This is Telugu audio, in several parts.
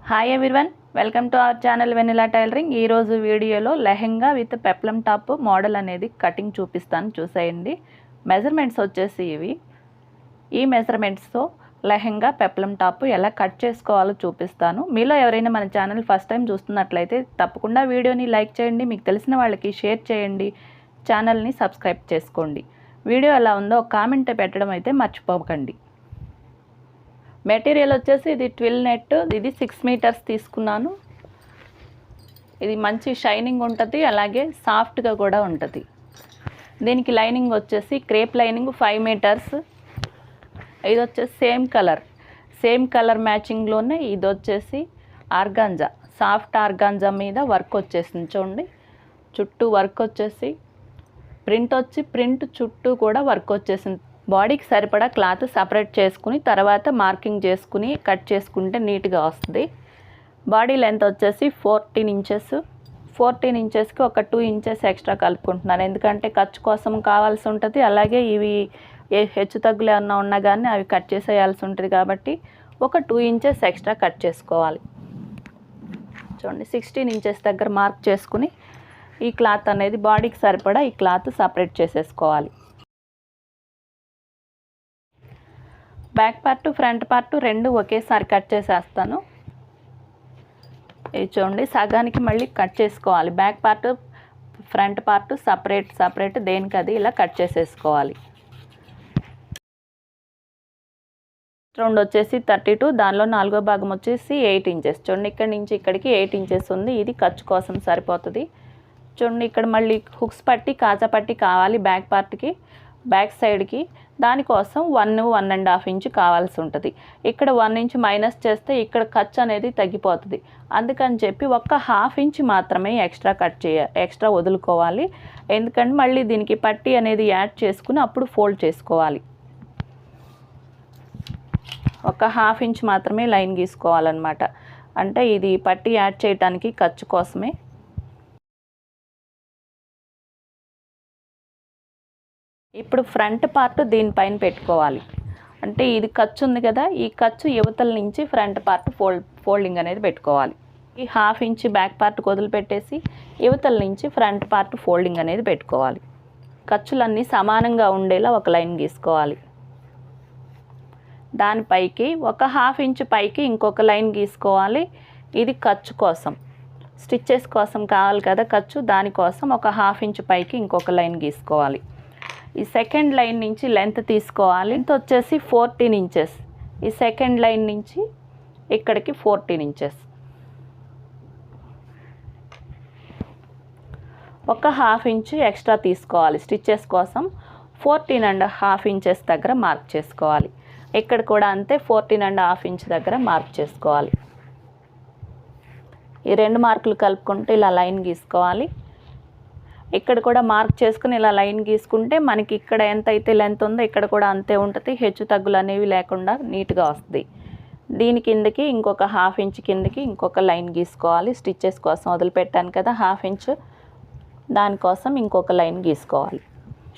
Hi everyone, welcome to our channel vanilla tailoring. ఈరోజు వీడియోలో lehenga with peplum top model అనేది కటింగ్ చూపిస్తాను, చూసేయండి. మెజర్మెంట్స్ వచ్చేసి ఇవి. ఈ మెజర్మెంట్స్తో లెహెంగా పెప్లం టాప్ ఎలా కట్ చేసుకోవాలో చూపిస్తాను. మీలో ఎవరైనా మన ఛానల్ ఫస్ట్ టైం చూస్తున్నట్లయితే తప్పకుండా వీడియోని లైక్ చేయండి, మీకు తెలిసిన వాళ్ళకి షేర్ చేయండి, ఛానల్ని సబ్స్క్రైబ్ చేసుకోండి. వీడియో ఎలా ఉందో ఒక కామెంట్ పెట్టడం అయితే మర్చిపోకండి. మెటీరియల్ వచ్చేసి ఇది 12 నెట్, ఇది 6 మీటర్స్ తీసుకున్నాను. ఇది మంచి షైనింగ్ ఉంటుంది, అలాగే సాఫ్ట్గా కూడా ఉంటుంది. దీనికి లైనింగ్ వచ్చేసి క్రేప్ లైనింగ్ 5 మీటర్స్. ఇది వచ్చేసి సేమ్ కలర్ మ్యాచింగ్లోనే ఇది వచ్చేసి ఆర్గాంజా, సాఫ్ట్ ఆర్గాంజా మీద వర్క్ వచ్చేసింది చూడండి. చుట్టూ వర్క్ వచ్చేసి ప్రింట్ చుట్టూ కూడా వర్క్ వచ్చేసింది. బాడీకి సరిపడా క్లాత్ సపరేట్ చేసుకుని తర్వాత మార్కింగ్ చేసుకుని కట్ చేసుకుంటే నీట్గా వస్తుంది. బాడీ లెంత్ వచ్చేసి 14 ఇంచెస్కి ఒక 2 ఇంచెస్ ఎక్స్ట్రా కలుపుకుంటున్నాను, ఎందుకంటే ఖర్చు కోసం కావాల్సి ఉంటుంది. అలాగే ఇవి హెచ్చు తగ్గులు ఏమన్నా ఉన్నా కానీ అవి కట్ చేసేయాల్సి ఉంటుంది, కాబట్టి ఒక 2 ఇంచెస్ ఎక్స్ట్రా కట్ చేసుకోవాలి. చూడండి, 16 ఇంచెస్ దగ్గర మార్క్ చేసుకుని ఈ క్లాత్ అనేది బాడీకి సరిపడా ఈ క్లాత్ సపరేట్ చేసేసుకోవాలి. బ్యాక్ పార్ట్ ఫ్రంట్ పార్ట్ రెండు ఒకేసారి కట్ చేసేస్తాను. ఇది చూడండి, సగానికి మళ్ళీ కట్ చేసుకోవాలి. Back part front part separate దేనికి అది ఇలా కట్ చేసేసుకోవాలి. రెండు వచ్చేసి 32, దానిలో 4వ భాగం వచ్చేసి 8 ఇంచెస్. చూడండి, ఇక్కడి నుంచి ఇక్కడికి 8 ఇంచెస్ ఉంది. ఇది ఖర్చు కోసం సరిపోతుంది. చూడండి, ఇక్కడ మళ్ళీ హుక్స్ పట్టి కాజా పట్టి కావాలి బ్యాక్ పార్ట్కి, బ్యాక్ సైడ్కి. దానికోసం 1.5 ఇంచు కావాల్సి ఉంటుంది. ఇక్కడ 1 ఇంచు మైనస్ చేస్తే ఇక్కడ ఖర్చు అనేది తగ్గిపోతుంది. అందుకని చెప్పి ఒక 1/2 ఇంచు మాత్రమే ఎక్స్ట్రా వదులుకోవాలి. ఎందుకంటే మళ్ళీ దీనికి పట్టీ అనేది యాడ్ చేసుకుని అప్పుడు ఫోల్డ్ చేసుకోవాలి. ఒక 1/2 ఇంచు మాత్రమే లైన్ గీసుకోవాలన్నమాట. అంటే ఇది పట్టీ యాడ్ చేయడానికి ఖర్చు కోసమే. ఇప్పుడు ఫ్రంట్ పార్ట్ దీనిపైన పెట్టుకోవాలి. అంటే ఇది ఖర్చు ఉంది కదా, ఈ ఖర్చు యువతల నుంచి ఫ్రంట్ పార్ట్ ఫోల్డింగ్ అనేది పెట్టుకోవాలి. ఈ 1/2 ఇంచు బ్యాక్ పార్ట్ వదిలిపెట్టేసి యువతల నుంచి ఫ్రంట్ పార్ట్ ఫోల్డింగ్ అనేది పెట్టుకోవాలి. ఖర్చులన్నీ సమానంగా ఉండేలా ఒక లైన్ గీసుకోవాలి. దానిపైకి ఒక 1/2 ఇంచు పైకి ఇంకొక లైన్ గీసుకోవాలి. ఇది ఖర్చు కోసం, స్టిచ్చెస్ కోసం కావాలి కదా ఖర్చు, దానికోసం ఒక 1/2 ఇంచు పైకి ఇంకొక లైన్ గీసుకోవాలి. ఈ సెకండ్ లైన్ నుంచి లెంత్ తీసుకోవాలి. లెంత్ వచ్చేసి 14 ఇంచెస్. ఈ సెకండ్ లైన్ నుంచి ఇక్కడికి 14 ఇంచెస్. ఒక 1/2 ఇంచు ఎక్స్ట్రా తీసుకోవాలి స్టిచ్చెస్ కోసం. 14.5 ఇంచెస్ దగ్గర మార్క్ చేసుకోవాలి. ఇక్కడ కూడా అంతే, 14.5 ఇంచ్ దగ్గర మార్క్ చేసుకోవాలి. ఈ రెండు మార్కులు కలుపుకుంటే ఇలా లైన్ గీసుకోవాలి. ఇక్కడ కూడా మార్క్ చేసుకుని ఇలా లైన్ గీసుకుంటే మనకి ఇక్కడ ఎంత అయితే లెంత్ ఉందో ఇక్కడ కూడా అంతే ఉంటుంది. హెచ్చు తగ్గులు అనేవి లేకుండా నీట్గా వస్తుంది. దీని కిందకి ఇంకొక 1/2 ఇంచ్ కిందకి ఇంకొక లైన్ గీసుకోవాలి. స్టిచ్చెస్ కోసం వదిలిపెట్టాను కదా 1/2 ఇంచ్, దానికోసం ఇంకొక లైన్ గీసుకోవాలి.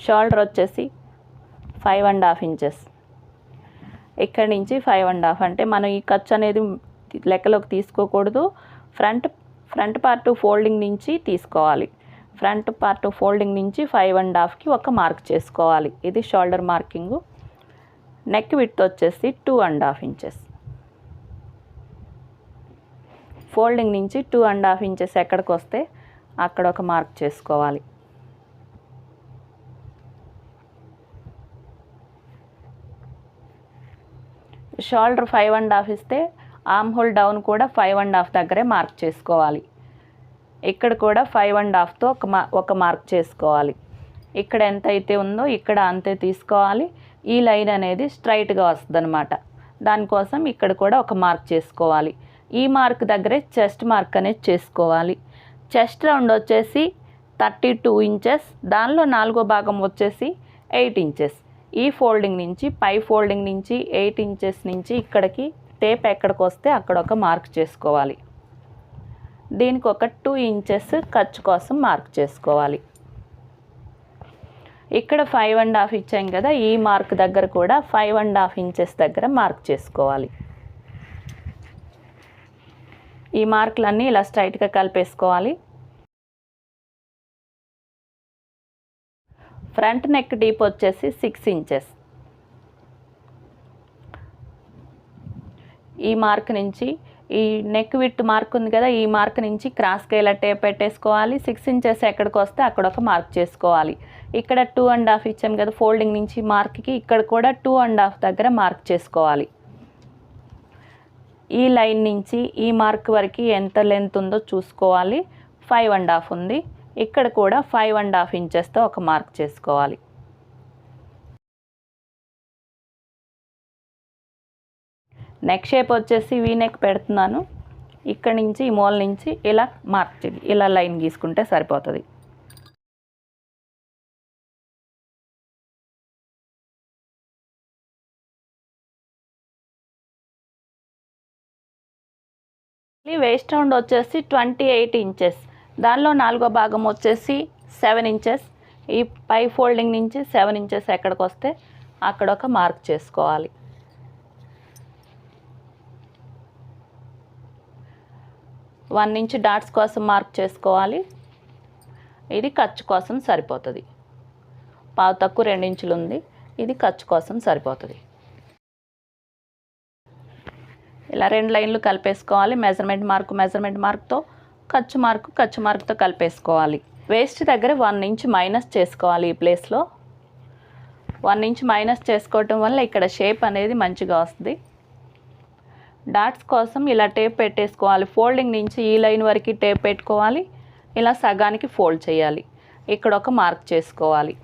షోల్డర్ వచ్చేసి 5.5 ఇంచెస్. ఇక్కడి నుంచి 5.5 అంటే మనం ఈ ఖర్చు అనేది లెక్కలోకి తీసుకోకూడదు. ఫ్రంట్ పార్ట్ ఫోల్డింగ్ నుంచి తీసుకోవాలి. ఫ్రంట్ పార్ట్ ఫోల్డింగ్ నుంచి 5.5కి ఒక మార్క్ చేసుకోవాలి. ఇది షోల్డర్ మార్కింగు. నెక్ విడ్త్ వచ్చేసి 2.5 ఇంచెస్. ఫోల్డింగ్ నుంచి 2.5 ఇంచెస్ ఎక్కడికి వస్తే అక్కడ ఒక మార్క్ చేసుకోవాలి. షోల్డర్ 5.5 ఇస్తే ఆర్మ్ హోల్ డౌన్ కూడా 5.5 దగ్గరే మార్క్ చేసుకోవాలి. ఇక్కడ కూడా 5.5తో ఒక మార్క్ చేసుకోవాలి. ఇక్కడ ఎంత అయితే ఉందో ఇక్కడ అంతే తీసుకోవాలి. ఈ లైన్ అనేది స్ట్రైట్గా వస్తుంది అనమాట. దానికోసం ఇక్కడ కూడా ఒక మార్క్ చేసుకోవాలి. ఈ మార్క్ దగ్గరే చెస్ట్ మార్క్ అనేది చేసుకోవాలి. చెస్ట్ రౌండ్ వచ్చేసి 32 ఇంచెస్. దానిలో 4వ భాగం వచ్చేసి 8 ఇంచెస్. ఈ ఫోల్డింగ్ నుంచి పై ఫోల్డింగ్ నుంచి 8 ఇంచెస్ నుంచి ఇక్కడికి టేప్ ఎక్కడికి వస్తే అక్కడ ఒక మార్క్ చేసుకోవాలి. దీనికి ఒక 2 ఇంచెస్ ఖర్చు కోసం మార్క్ చేసుకోవాలి. ఇక్కడ 5.5 ఇచ్చాం కదా, ఈ మార్క్ దగ్గర కూడా 5.5 ఇంచెస్ దగ్గర మార్క్ చేసుకోవాలి. ఈ మార్కులన్నీ ఇలా స్ట్రైట్గా కలిపేసుకోవాలి. ఫ్రంట్ నెక్ డీప్ వచ్చేసి 6 ఇంచెస్. ఈ మార్క్ నుంచి ఈ నెక్ విత్ మార్క్ ఉంది కదా, ఈ మార్క్ నుంచి క్రాస్గా ఇలా టేప్ పెట్టేసుకోవాలి. 6 ఇంచెస్ ఎక్కడికి వస్తే అక్కడ ఒక మార్క్ చేసుకోవాలి. ఇక్కడ 2.5 ఇచ్చాం కదా ఫోల్డింగ్ నుంచి మార్క్కి, ఇక్కడ కూడా 2.5 దగ్గర మార్క్ చేసుకోవాలి. ఈ లైన్ నుంచి ఈ మార్క్ వరకు ఎంత లెంత్ ఉందో చూసుకోవాలి. 5.5 ఉంది. ఇక్కడ కూడా 5.5 ఇంచెస్తో ఒక మార్క్ చేసుకోవాలి. నెక్ షేప్ వచ్చేసి వీ నెక్ పెడుతున్నాను. ఇక్కడ నుంచి ఈ మూల నుంచి ఇలా మార్క్ ఇలా లైన్ గీసుకుంటే సరిపోతుంది. వేస్ట్ రౌండ్ వచ్చేసి 28 ఇంచెస్. దానిలో 4వ భాగం వచ్చేసి 7 ఇంచెస్. ఈ పై ఫోల్డింగ్ నుంచి 7 ఇంచెస్ ఎక్కడికి వస్తే అక్కడ ఒక మార్క్ చేసుకోవాలి. వన్ ఇంచ్ డాట్స్ కోసం మార్క్ చేసుకోవాలి. ఇది ఖర్చు కోసం సరిపోతుంది. పావు తక్కువ 2 ఇంచులు ఉంది. ఇది ఖర్చు కోసం సరిపోతుంది. ఇలా 2 లైన్లు కలిపేసుకోవాలి. మెజర్మెంట్ మార్క్తో ఖర్చు మార్కుతో కలిపేసుకోవాలి. వేస్ట్ దగ్గర 1 ఇంచ్ మైనస్ చేసుకోవాలి. ఈ ప్లేస్లో 1 ఇంచ్ మైనస్ చేసుకోవటం వల్ల ఇక్కడ షేప్ అనేది మంచిగా వస్తుంది. డాట్స్ కోసం ఇలా టేప్ పెట్టేసుకోవాలి. ఫోల్డింగ్ నుంచి ఈ లైన్ వరకు టేప్ పెట్టుకోవాలి. ఇలా సగానికి ఫోల్డ్ చేయాలి. ఇక్కడ ఒక మార్క్ చేసుకోవాలి.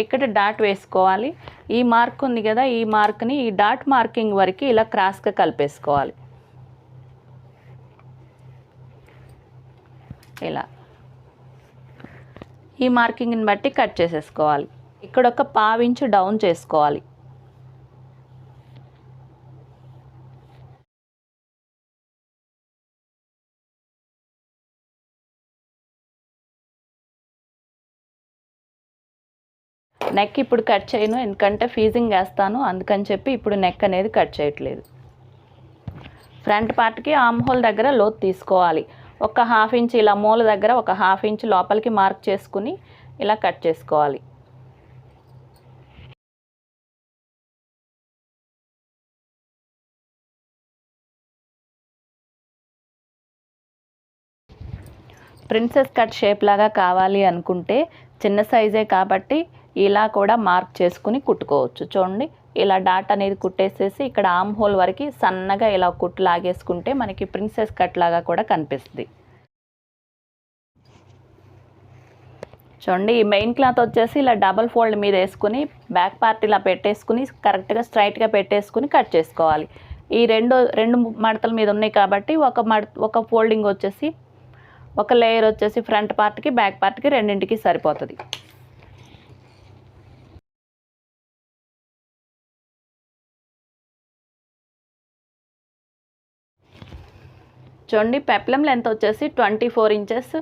ఇక్కడ డాట్ వేసుకోవాలి. ఈ మార్క్ ఉంది కదా, ఈ మార్క్ని ఈ డాట్ మార్కింగ్ వరకు ఇలా క్రాస్గా కలిపేసుకోవాలి. ఇలా ఈ మార్కింగ్ని బట్టి కట్ చేసేసుకోవాలి. ఇక్కడ ఒక పావు ఇంచు డౌన్ చేసుకోవాలి. నెక్ ఇప్పుడు కట్ చేయను, ఎందుకంటే ఫీజింగ్ వేస్తాను, అందుకని చెప్పి ఇప్పుడు నెక్ అనేది కట్ చేయట్లేదు. ఫ్రంట్ పార్ట్కి ఆర్మ్ హోల్ దగ్గర లోతు తీసుకోవాలి. ఒక 1/2 ఇంచ్ ఇలా మూల దగ్గర ఒక 1/2 ఇంచ్ లోపలికి మార్క్ చేసుకుని ఇలా కట్ చేసుకోవాలి. ప్రిన్సెస్ కట్ షేప్ లాగా కావాలి అనుకుంటే చిన్న సైజే కాబట్టి ఇలా కూడా మార్క్ చేసుకుని కుట్టుకోవచ్చు. చూడండి, ఇలా డాట్ అనేది కుట్టేసేసి ఇక్కడ ఆర్మ్ హోల్ వరకు సన్నగా ఇలా కుట్టు లాగేసుకుంటే మనకి ప్రిన్సెస్ కట్ లాగా కూడా కనిపిస్తుంది. చూడండి, ఈ మెయిన్ క్లాత్ వచ్చేసి ఇలా డబల్ ఫోల్డ్ మీద వేసుకుని బ్యాక్ పార్ట్ ఇలా పెట్టేసుకుని కరెక్ట్గా స్ట్రైట్గా పెట్టేసుకుని కట్ చేసుకోవాలి. ఈ రెండు మడతల మీద ఉన్నాయి కాబట్టి ఒక ఫోల్డింగ్ వచ్చేసి ఒక లేయర్ వచ్చేసి ఫ్రంట్ పార్ట్కి బ్యాక్ పార్ట్కి రెండింటికి సరిపోతుంది. చూడండి, పెప్లం లెంత్ వచ్చేసి 24 ఇంచెస్,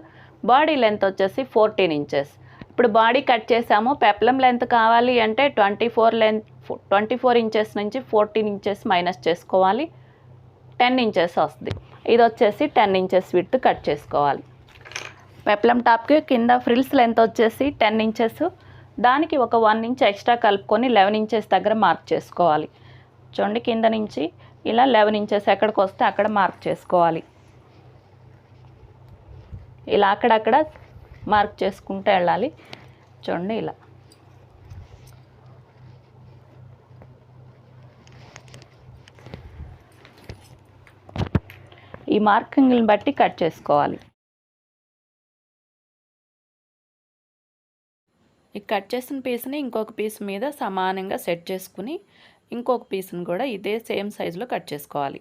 బాడీ లెంత్ వచ్చేసి 14 ఇంచెస్. ఇప్పుడు బాడీ కట్ చేసాము. పెప్లం లెంత్ కావాలి అంటే 24 ఇంచెస్ నుంచి 14 ఇంచెస్ మైనస్ చేసుకోవాలి. 10 ఇంచెస్ వస్తుంది. ఇది వచ్చేసి 10 ఇంచెస్ విడ్త్ కట్ చేసుకోవాలి. పెప్లం టాప్కి కింద ఫ్రిల్స్ లెంత్ వచ్చేసి 10 ఇంచెస్. దానికి ఒక 1 ఇంచ్ ఎక్స్ట్రా కలుపుకొని 11 ఇంచెస్ దగ్గర మార్క్ చేసుకోవాలి. చూడండి, కింద నుంచి ఇలా 11 ఇంచెస్ ఎక్కడికి వస్తే అక్కడ మార్క్ చేసుకోవాలి. ఇలా అక్కడక్కడ మార్క్ చేసుకుంటూ వెళ్ళాలి. చూడండి, ఇలా ఈ మార్కింగ్ని బట్టి కట్ చేసుకోవాలి. ఈ కట్ చేసిన పీస్ని ఇంకొక పీస్ మీద సమానంగా సెట్ చేసుకుని ఇంకొక పీస్ని కూడా ఇదే సేమ్ సైజులో కట్ చేసుకోవాలి.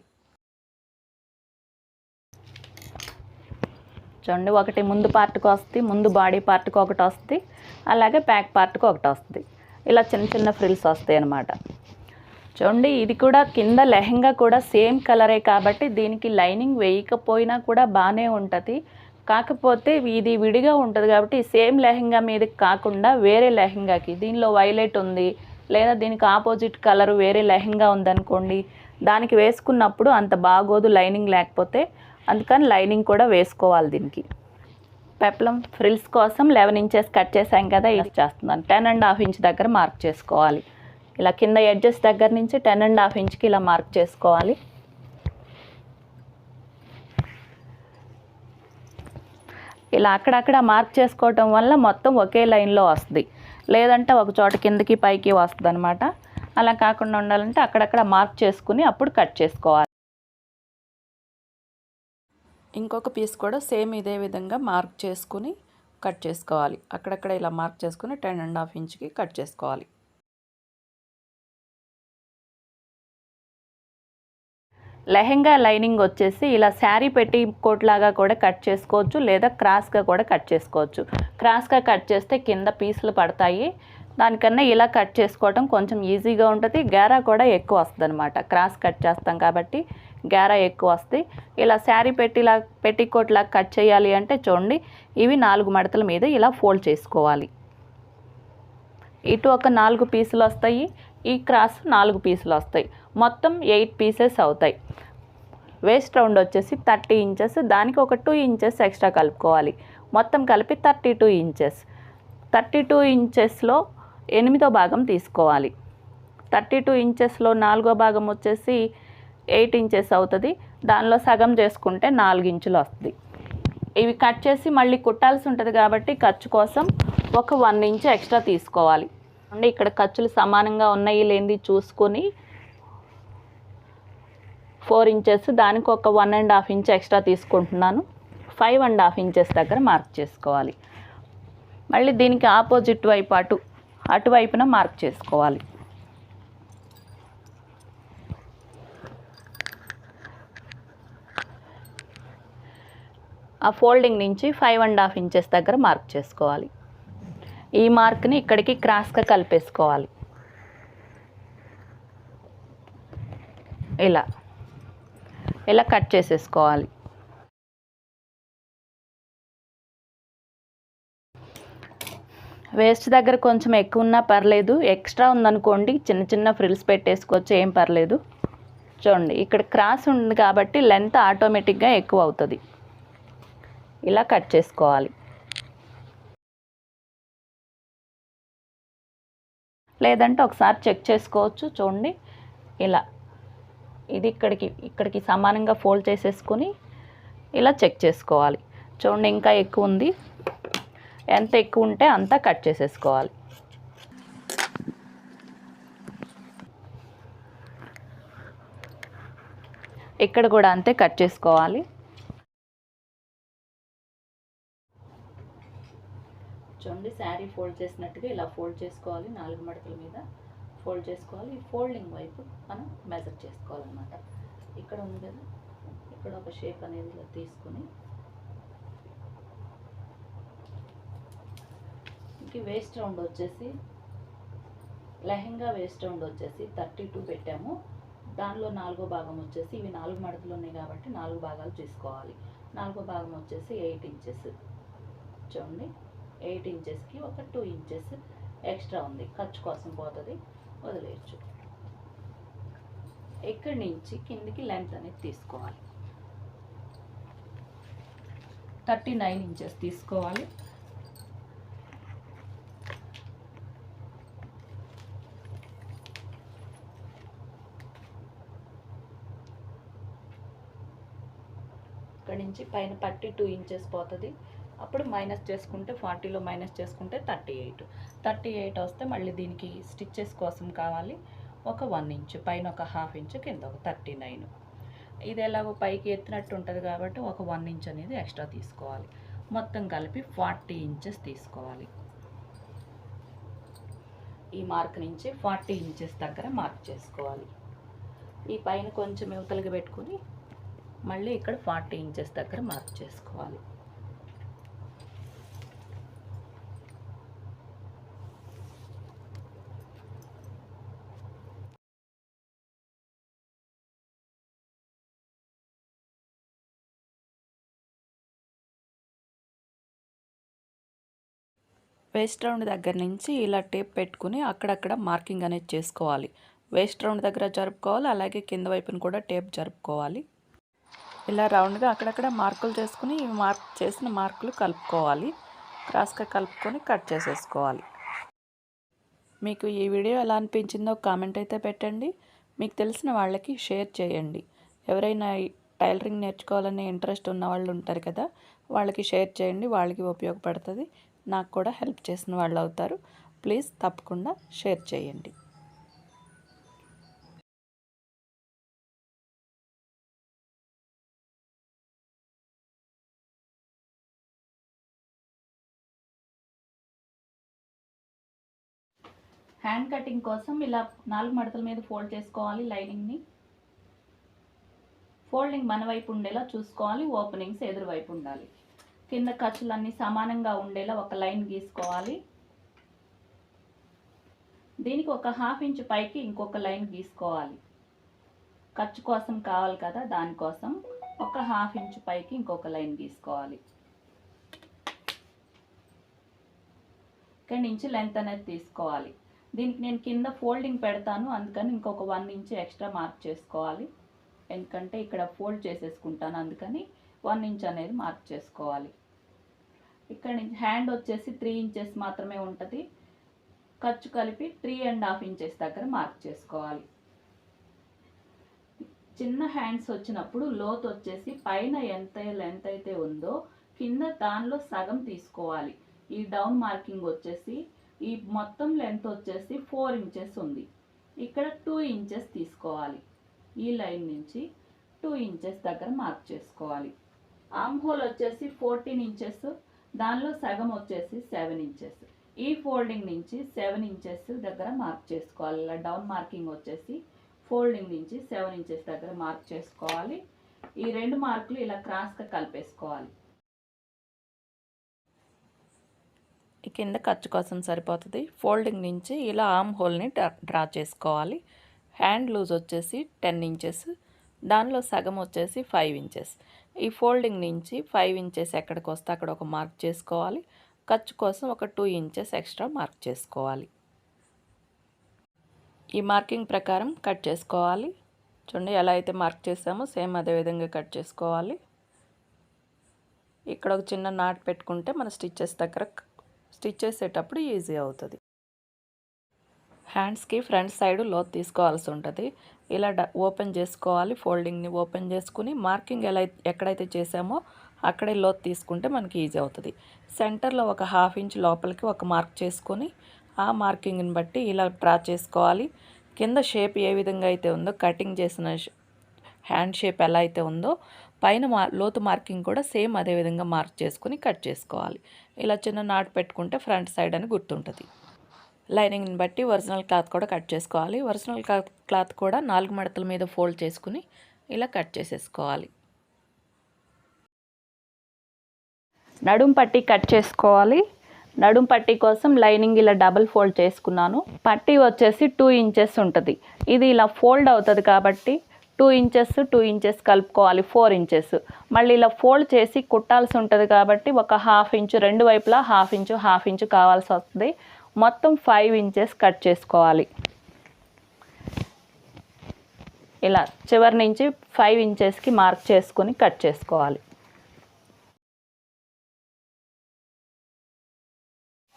చూడండి, ఒకటి ముందు పార్ట్కి వస్తుంది, ముందు బాడీ పార్ట్కి ఒకటి వస్తుంది, అలాగే బ్యాక్ పార్ట్కి ఒకటి వస్తుంది. ఇలా చిన్న చిన్న ఫ్రిల్స్ వస్తాయి అన్నమాట. చూడండి, ఇది కూడా కింద లెహంగా కూడా సేమ్ కలరే కాబట్టి దీనికి లైనింగ్ వేయకపోయినా కూడా బాగానే ఉంటుంది. కాకపోతే ఇది విడిగా ఉంటుంది కాబట్టి సేమ్ లెహంగా మీదకి కాకుండా వేరే లెహంగాకి, దీనిలో వైలెట్ ఉంది లేదా దీనికి ఆపోజిట్ కలర్ వేరే లెహంగా ఉందనుకోండి, దానికి వేసుకున్నప్పుడు అంత బాగోదు లైనింగ్ లేకపోతే, అందుకని లైనింగ్ కూడా వేసుకోవాలి దీనికి. పెప్లం ఫ్రిల్స్ కోసం 11 ఇంచెస్ కట్ చేసాం కదా, ఇది చేస్తున్నాను. 10.5 ఇంచ్ దగ్గర మార్క్ చేసుకోవాలి. ఇలా కింద ఎడ్జెస్ దగ్గర నుంచి 10.5 ఇంచ్కి ఇలా మార్క్ చేసుకోవాలి. ఇలా అక్కడక్కడ మార్క్ చేసుకోవటం వల్ల మొత్తం ఒకే లైన్లో వస్తుంది, లేదంటే ఒక చోట కిందకి పైకి వస్తుంది అనమాట. అలా కాకుండా ఉండాలంటే అక్కడక్కడ మార్క్ చేసుకుని అప్పుడు కట్ చేసుకోవాలి. ఇంకొక పీస్ కూడా సేమ్ ఇదే విధంగా మార్క్ చేసుకుని కట్ చేసుకోవాలి. అక్కడక్కడ ఇలా మార్క్ చేసుకుని 10.5 ఇంచ్కి కట్ చేసుకోవాలి. లెహెంగా లైనింగ్ వచ్చేసి ఇలా శారీ పెట్టి కోట్ లాగా కూడా కట్ చేసుకోవచ్చు, లేదా క్రాస్గా కూడా కట్ చేసుకోవచ్చు. క్రాస్గా కట్ చేస్తే కింద పీసులు పడతాయి, దానికన్నా ఇలా కట్ చేసుకోవడం కొంచెం ఈజీగా ఉంటుంది. గేరా కూడా ఎక్కువ వస్తుంది అనమాట. క్రాస్ కట్ చేస్తాం కాబట్టి గేరా ఎక్కువ వస్తుంది. ఇలా శారీ పెట్టికోట్ లాగా కట్ చేయాలి అంటే చూడండి, ఇవి 4 మడతల మీద ఇలా ఫోల్డ్ చేసుకోవాలి. ఇటు ఒక 4 పీసులు వస్తాయి, ఈ క్రాస్ 4 పీసులు వస్తాయి, మొత్తం 8 పీసెస్ అవుతాయి. వేస్ట్ రౌండ్ వచ్చేసి 30 ఇంచెస్, దానికి ఒక 2 ఇంచెస్ ఎక్స్ట్రా కలుపుకోవాలి. మొత్తం కలిపి 32 ఇంచెస్. 32 ఇంచెస్లో 8వ భాగం తీసుకోవాలి. 32 ఇంచెస్లో 4వ భాగం వచ్చేసి 8 ఇంచెస్ అవుతుంది. దానిలో సగం చేసుకుంటే 4 ఇంచులు వస్తుంది. ఇవి కట్ చేసి మళ్ళీ కుట్టాల్సి ఉంటుంది కాబట్టి ఖర్చు కోసం ఒక 1 ఇంచ్ ఎక్స్ట్రా తీసుకోవాలి. అంటే ఇక్కడ ఖర్చులు సమానంగా ఉన్నాయి లేనిది చూసుకొని 4 ఇంచెస్, దానికి ఒక 1.5 ఇంచ్ ఎక్స్ట్రా తీసుకుంటున్నాను. 5.5 ఇంచెస్ దగ్గర మార్క్ చేసుకోవాలి. మళ్ళీ దీనికి ఆపోజిట్ వైపు అటువైపున మార్క్ చేసుకోవాలి. ఆ ఫోల్డింగ్ నుంచి 5.5 ఇంచెస్ దగ్గర మార్క్ చేసుకోవాలి. ఈ మార్క్ని ఇక్కడికి క్రాస్గా కలిపేసుకోవాలి. ఇలా కట్ చేసేసుకోవాలి. వేస్ట్ దగ్గర కొంచెం ఎక్కువ ఉన్నా పర్లేదు, ఎక్స్ట్రా ఉందనుకోండి చిన్న చిన్న ఫ్రిల్స్ పెట్టేసుకోవచ్చు, ఏం పర్లేదు. చూడండి ఇక్కడ క్రాస్ ఉంది కాబట్టి లెంత్ ఆటోమేటిక్గా ఎక్కువ అవుతుంది. ఇలా కట్ చేసుకోవాలి. లేదంటే ఒకసారి చెక్ చేసుకోవచ్చు. చూడండి ఇలా ఇది ఇక్కడికి సమానంగా ఫోల్డ్ చేసేసుకొని ఇలా చెక్ చేసుకోవాలి. చూడండి ఇంకా ఎక్కువ ఉంది, ఎంత ఎక్కువ ఉంటే అంత కట్ చేసేసుకోవాలి. ఇక్కడ కూడా అంతే కట్ చేసుకోవాలి. చూడండి శారీ ఫోల్డ్ చేసినట్టుగా ఇలా ఫోల్డ్ చేసుకోవాలి. 4 మడతల మీద ఫోల్డ్ చేసుకోవాలి. ఈ ఫోల్డింగ్ వైపు మనం మెజర్ చేసుకోవాలన్నమాట. ఇక్కడ ఉంది కదా, ఇక్కడ ఒక షేప్ అనేది ఇలా తీసుకుని ఇంక వేస్ట్ రౌండ్ వచ్చేసి లెహెంగా వేస్ట్ రౌండ్ వచ్చేసి 32 పెట్టాము. దానిలో 4వ భాగం వచ్చేసి ఇవి 4 మడతలు ఉన్నాయి కాబట్టి 4 భాగాలు తీసుకోవాలి. 4వ భాగం వచ్చేసి 8 ఇంచెస్. చూడండి 8 ఇంచెస్కి ఒక 2 ఇంచెస్ ఎక్స్ట్రా ఉంది, ఖర్చు కోసం పోతుంది, వదిలేయచ్చు. ఇక్కడి నుంచి కిందికి లెంత్ అనేది తీసుకోవాలి. 39 ఇంచెస్ తీసుకోవాలి. ఇక్కడ నుంచి పైన పట్టి 2 ఇంచెస్ పోతుంది. అప్పుడు మైనస్ చేసుకుంటే 40లో మైనస్ చేసుకుంటే 38 వస్తే మళ్ళీ దీనికి స్టిచ్చెస్ కోసం కావాలి ఒక 1 ఇంచ్, పైన ఒక 1/2 ఇంచ్, కింద ఒక 39. ఇది ఎలాగో పైకి ఎత్తినట్టు ఉంటుంది కాబట్టి ఒక 1 ఇంచ్ అనేది ఎక్స్ట్రా తీసుకోవాలి. మొత్తం కలిపి 40 ఇంచెస్ తీసుకోవాలి. ఈ మార్క్ నుంచి 40 ఇంచెస్ దగ్గర మార్క్ చేసుకోవాలి. ఈ పైన కొంచెం యువతలకి పెట్టుకుని మళ్ళీ ఇక్కడ 40 ఇంచెస్ దగ్గర మార్క్ చేసుకోవాలి. వేస్ట్ రౌండ్ దగ్గర నుంచి ఇలా టేప్ పెట్టుకుని అక్కడక్కడ మార్కింగ్ అనేది చేసుకోవాలి. వేస్ట్ రౌండ్ దగ్గర జరుపుకోవాలి, అలాగే కింద వైపున కూడా టేప్ జరుపుకోవాలి. ఇలా రౌండ్గా అక్కడక్కడ మార్కులు చేసుకుని మార్క్ చేసిన మార్కులు కలుపుకోవాలి. క్రాస్గా కలుపుకొని కట్ చేసేసుకోవాలి. మీకు ఈ వీడియో ఎలా అనిపించిందో కామెంట్ అయితే పెట్టండి. మీకు తెలిసిన వాళ్ళకి షేర్ చేయండి. ఎవరైనా టైలరింగ్ నేర్చుకోవాలనే ఇంట్రెస్ట్ ఉన్న వాళ్ళు ఉంటారు కదా, వాళ్ళకి షేర్ చేయండి. వాళ్ళకి ఉపయోగపడుతుంది, నాకు కూడా హెల్ప్ చేసిన వాళ్ళు అవుతారు. ప్లీజ్ తప్పకుండా షేర్ చేయండి. హ్యాండ్ కటింగ్ కోసం ఇలా 4 మడతల మీద ఫోల్డ్ చేసుకోవాలి. లైనింగ్ని ఫోల్డింగ్ మన వైపు ఉండేలా చూసుకోవాలి, ఓపెనింగ్స్ ఎదురు వైపు ఉండాలి. కింద ఖర్చులన్నీ సమానంగా ఉండేలా ఒక లైన్ గీసుకోవాలి. దీనికి ఒక 1/2 ఇంచ్ పైకి ఇంకొక లైన్ గీసుకోవాలి. ఖర్చు కోసం కావాలి కదా, దానికోసం ఒక 1/2 ఇంచ్ పైకి ఇంకొక లైన్ గీసుకోవాలి. ఇక్కడి నుంచి లెంత్ అనేది తీసుకోవాలి. దీనికి నేను కింద ఫోల్డింగ్ పెడతాను, అందుకని ఇంకొక 1 ఇంచ్ ఎక్స్ట్రా మార్క్ చేసుకోవాలి. ఎందుకంటే ఇక్కడ ఫోల్డ్ చేసేసుకుంటాను, అందుకని 1 ఇంచ్ అనేది మార్క్ చేసుకోవాలి. ఇక్కడ నుంచి హ్యాండ్ వచ్చేసి 3 ఇంచెస్ మాత్రమే ఉంటుంది. ఖర్చు కలిపి 3.5 ఇంచెస్ దగ్గర మార్క్ చేసుకోవాలి. చిన్న హ్యాండ్స్ వచ్చినప్పుడు లోతు వచ్చేసి పైన ఎంత లెంత్ అయితే ఉందో కింద దానిలో సగం తీసుకోవాలి. ఈ డౌన్ మార్కింగ్ వచ్చేసి ఈ మొత్తం లెంత్ వచ్చేసి 4 ఇంచెస్ ఉంది. ఇక్కడ 2 ఇంచెస్ తీసుకోవాలి. ఈ లైన్ నుంచి 2 ఇంచెస్ దగ్గర మార్క్ చేసుకోవాలి. ఆర్మ్ హోల్ వచ్చేసి 14 ఇంచెస్, దానిలో సగం వచ్చేసి 7 ఇంచెస్. ఈ ఫోల్డింగ్ నుంచి 7 ఇంచెస్ దగ్గర మార్క్ చేసుకోవాలి. ఇలా డౌన్ మార్కింగ్ వచ్చేసి ఫోల్డింగ్ నుంచి 7 ఇంచెస్ దగ్గర మార్క్ చేసుకోవాలి. ఈ 2 మార్కులు ఇలా క్రాస్గా కలిపేసుకోవాలి. ఈ కింద ఖర్చు కోసం సరిపోతుంది. ఫోల్డింగ్ నుంచి ఇలా ఆర్మ్ హోల్ని డ్రా చేసుకోవాలి. హ్యాండ్ లూజ్ వచ్చేసి 10 ఇంచెస్, దానిలో సగం వచ్చేసి 5 ఇంచెస్. ఈ ఫోల్డింగ్ నుంచి 5 ఇంచెస్ ఎక్కడికి వస్తే అక్కడ ఒక మార్క్ చేసుకోవాలి. ఖర్చు కోసం ఒక 2 ఇంచెస్ ఎక్స్ట్రా మార్క్ చేసుకోవాలి. ఈ మార్కింగ్ ప్రకారం కట్ చేసుకోవాలి. చూడండి ఎలా అయితే మార్క్ చేసామో సేమ్ అదే విధంగా కట్ చేసుకోవాలి. ఇక్కడ ఒక చిన్న నాట్ పెట్టుకుంటే మన స్టిచ్ చేసేటప్పుడు ఈజీ అవుతుంది. హ్యాండ్స్కి ఫ్రంట్ సైడ్ లోతు తీసుకోవాల్సి ఉంటుంది. ఇలా ఓపెన్ చేసుకోవాలి. ఫోల్డింగ్ని ఓపెన్ చేసుకుని మార్కింగ్ ఎక్కడైతే చేసామో అక్కడే లోతు తీసుకుంటే మనకి ఈజీ అవుతుంది. సెంటర్లో ఒక 1/2 ఇంచ్ లోపలికి ఒక మార్క్ చేసుకొని ఆ మార్కింగ్ని బట్టి ఇలా డ్రా చేసుకోవాలి. కింద షేప్ ఏ విధంగా అయితే ఉందో, కటింగ్ చేసిన హ్యాండ్ షేప్ ఎలా అయితే ఉందో పైన లోతు మార్కింగ్ కూడా సేమ్ అదే విధంగా మార్క్ చేసుకుని కట్ చేసుకోవాలి. ఇలా చిన్న నాట్ పెట్టుకుంటే ఫ్రంట్ సైడ్ అని గుర్తుంటుంది. లైనింగ్ని బట్టి ఒరిజినల్ క్లాత్ కూడా కట్ చేసుకోవాలి. ఒరిజినల్ క్లాత్ కూడా 4 మడతల మీద ఫోల్డ్ చేసుకుని ఇలా కట్ చేసేసుకోవాలి. నడుం పట్టి కట్ చేసుకోవాలి. నడుం పట్టి కోసం లైనింగ్ ఇలా డబుల్ ఫోల్డ్ చేసుకున్నాను. పట్టి వచ్చేసి 2 ఇంచెస్ ఉంటుంది. ఇది ఇలా ఫోల్డ్ అవుతుంది కాబట్టి 2 ఇంచెస్ కలుపుకోవాలి. 4 ఇంచెస్ మళ్ళీ ఇలా ఫోల్డ్ చేసి కుట్టాల్సి ఉంటుంది కాబట్టి ఒక 1/2 ఇంచు, రెండు వైపులా 1/2 ఇంచు కావాల్సి వస్తుంది. మొత్తం 5 ఇంచెస్ కట్ చేసుకోవాలి. ఇలా చివరి నుంచి 5 ఇంచెస్కి మార్క్ చేసుకొని కట్ చేసుకోవాలి.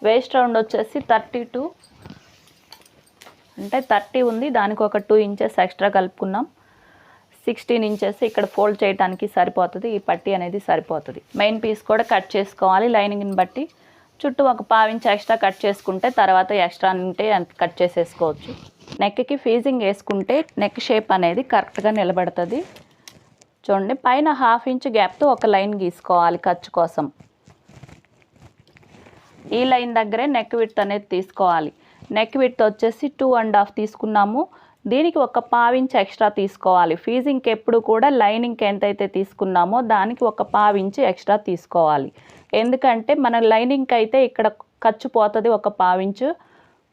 వేస్ట్ రౌండ్ వచ్చేసి 32 అంటే 30 ఉంది, దానికి ఒక 2 ఇంచెస్ ఎక్స్ట్రా కలుపుకున్నాం. 16 ఇంచెస్ ఇక్కడ ఫోల్డ్ చేయడానికి సరిపోతుంది. ఈ పట్టీ అనేది సరిపోతుంది. మెయిన్ పీస్ కూడా కట్ చేసుకోవాలి. లైనింగ్ని బట్టి చుట్టూ ఒక 1/2 ఇంచ్ ఎక్స్ట్రా కట్ చేసుకుంటే తర్వాత ఎక్స్ట్రా ఉంటే కట్ చేసేసుకోవచ్చు. నెక్కి ఫీజింగ్ వేసుకుంటే నెక్ షేప్ అనేది కరెక్ట్గా నిలబడుతుంది. చూడండి పైన 1/2 ఇంచ్ గ్యాప్తో ఒక లైన్ గీసుకోవాలి ఖర్చు కోసం. ఈ లైన్ దగ్గరే నెక్ విడ్త్ అనేది తీసుకోవాలి. నెక్ విడ్త్ వచ్చేసి 2.5 తీసుకున్నాము. దీనికి ఒక 1/2 ఇంచ్ ఎక్స్ట్రా తీసుకోవాలి. ఫీజింగ్కి ఎప్పుడు కూడా లైనింగ్కి ఎంతైతే తీసుకున్నామో దానికి ఒక 1/2 ఇంచ్ ఎక్స్ట్రా తీసుకోవాలి. ఎందుకంటే మన లైనింగ్కి అయితే ఇక్కడ ఖర్చు పోతుంది ఒక 1/2 ఇంచు,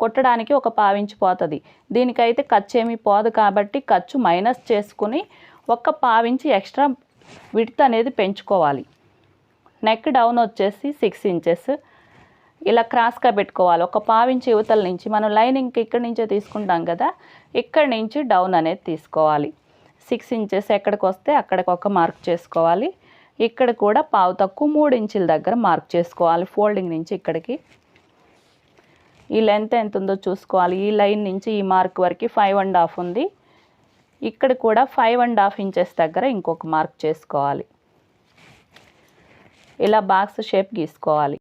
కుట్టడానికి ఒక 1/2 ఇంచు పోతుంది. దీనికైతే ఖర్చు ఏమీ పోదు కాబట్టి ఖర్చు మైనస్ చేసుకుని ఒక 1/2 ఇంచ్ ఎక్స్ట్రా విడ్త్ అనేది పెంచుకోవాలి. నెక్ డౌన్ వచ్చేసి 6 ఇంచెస్. ఇలా క్రాస్గా పెట్టుకోవాలి. ఒక పావించి యువతల నుంచి మనం లైనింగ్కి ఇక్కడి నుంచే తీసుకుంటాం కదా, ఇక్కడి నుంచి డౌన్ అనేది తీసుకోవాలి. 6 ఇంచెస్ ఎక్కడికి వస్తే అక్కడికి ఒక మార్క్ చేసుకోవాలి. ఇక్కడ కూడా పావు తక్కువ 3 ఇంచుల దగ్గర మార్క్ చేసుకోవాలి. ఫోల్డింగ్ నుంచి ఇక్కడికి ఈ లెంత్ ఎంత ఉందో చూసుకోవాలి. ఈ లైన్ నుంచి ఈ మార్క్ వరకు 5.5 ఉంది. ఇక్కడ కూడా 5.5 ఇంచెస్ దగ్గర ఇంకొక మార్క్ చేసుకోవాలి. ఇలా బాక్స్ షేప్ గీసుకోవాలి.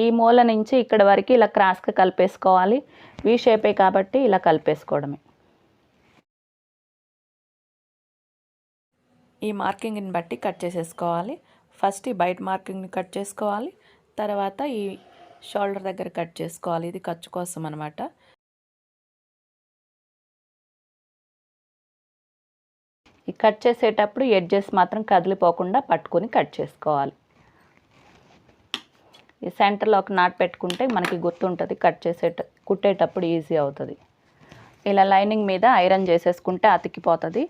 ఈ మూల నుంచి ఇక్కడ వరకు ఇలా క్రాస్గా కలిపేసుకోవాలి. వీ షేపే కాబట్టి ఇలా కలిపేసుకోవడమే. ఈ మార్కింగ్ని బట్టి కట్ చేసేసుకోవాలి. ఫస్ట్ ఈ బయట మార్కింగ్ని కట్ చేసుకోవాలి. తర్వాత ఈ షోల్డర్ దగ్గర కట్ చేసుకోవాలి. ఇది ఖర్చు కోసం అనమాట. ఈ కట్ చేసేటప్పుడు ఎడ్జెస్ మాత్రం కదిలిపోకుండా పట్టుకొని కట్ చేసుకోవాలి. ఈ సెంటర్లో ఒక నాట్ పెట్టుకుంటే మనకి గుర్తుంటుంది, కుట్టేటప్పుడు ఈజీ అవుతుంది. ఇలా లైనింగ్ మీద ఐరన్ చేసేసుకుంటే అతికిపోతుంది,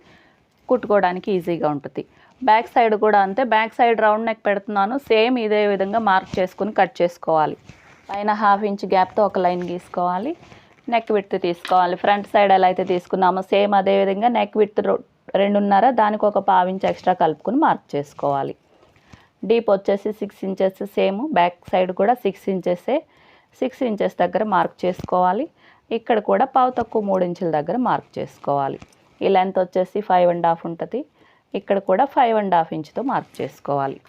కుట్టుకోవడానికి ఈజీగా ఉంటుంది. బ్యాక్ సైడ్ కూడా అంతే. బ్యాక్ సైడ్ రౌండ్ నెక్ పెడుతున్నాను. సేమ్ ఇదే విధంగా మార్క్ చేసుకుని కట్ చేసుకోవాలి. పైన 1/2 ఇంచ్ గ్యాప్తో ఒక లైన్ గీసుకోవాలి. నెక్ విడ్త్ తీసుకోవాలి. ఫ్రంట్ సైడ్ ఎలా అయితే తీసుకున్నామో సేమ్ అదే విధంగా నెక్ విడ్త్ 2.5, దానికి ఒక 1/2 ఇంచ్ ఎక్స్ట్రా కలుపుకొని మార్క్ చేసుకోవాలి. డీప్ వచ్చేసి 6 ఇంచెస్, సేమ్ బ్యాక్ సైడ్ కూడా 6 ఇంచెసే. 6 ఇంచెస్ దగ్గర మార్క్ చేసుకోవాలి. ఇక్కడ కూడా పావు తక్కువ 3 ఇంచుల దగ్గర మార్క్ చేసుకోవాలి. ఈ లెంత్ వచ్చేసి 5.5 ఉంటుంది. ఇక్కడ కూడా 5.5 ఇంచుతో మార్క్ చేసుకోవాలి.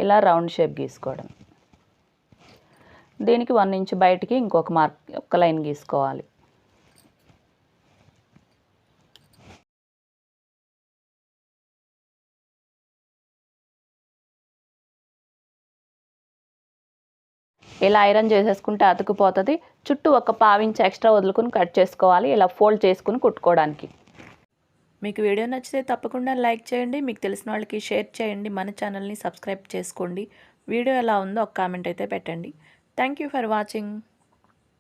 ఇలా రౌండ్ షేప్ గీసుకోవడం. దీనికి 1 ఇంచ్ బయటికి ఇంకొక మార్క్, ఒక లైన్ గీసుకోవాలి. ఇలా ఐరన్ చేసేసుకుంటే అతుకుపోతుంది. చుట్టూ ఒక 1/2 ఇంచ్ ఎక్స్ట్రా వదులుకొని కట్ చేసుకోవాలి. ఇలా ఫోల్డ్ చేసుకుని కుట్టుకోవడానికి. మీకు వీడియో నచ్చితే తప్పకుండా లైక్ చేయండి. మీకు తెలిసిన వాళ్ళకి షేర్ చేయండి. మన ఛానల్ని సబ్స్క్రైబ్ చేసుకోండి. వీడియో ఎలా ఉందో ఒక కామెంట్ అయితే పెట్టండి. Thank you for watching.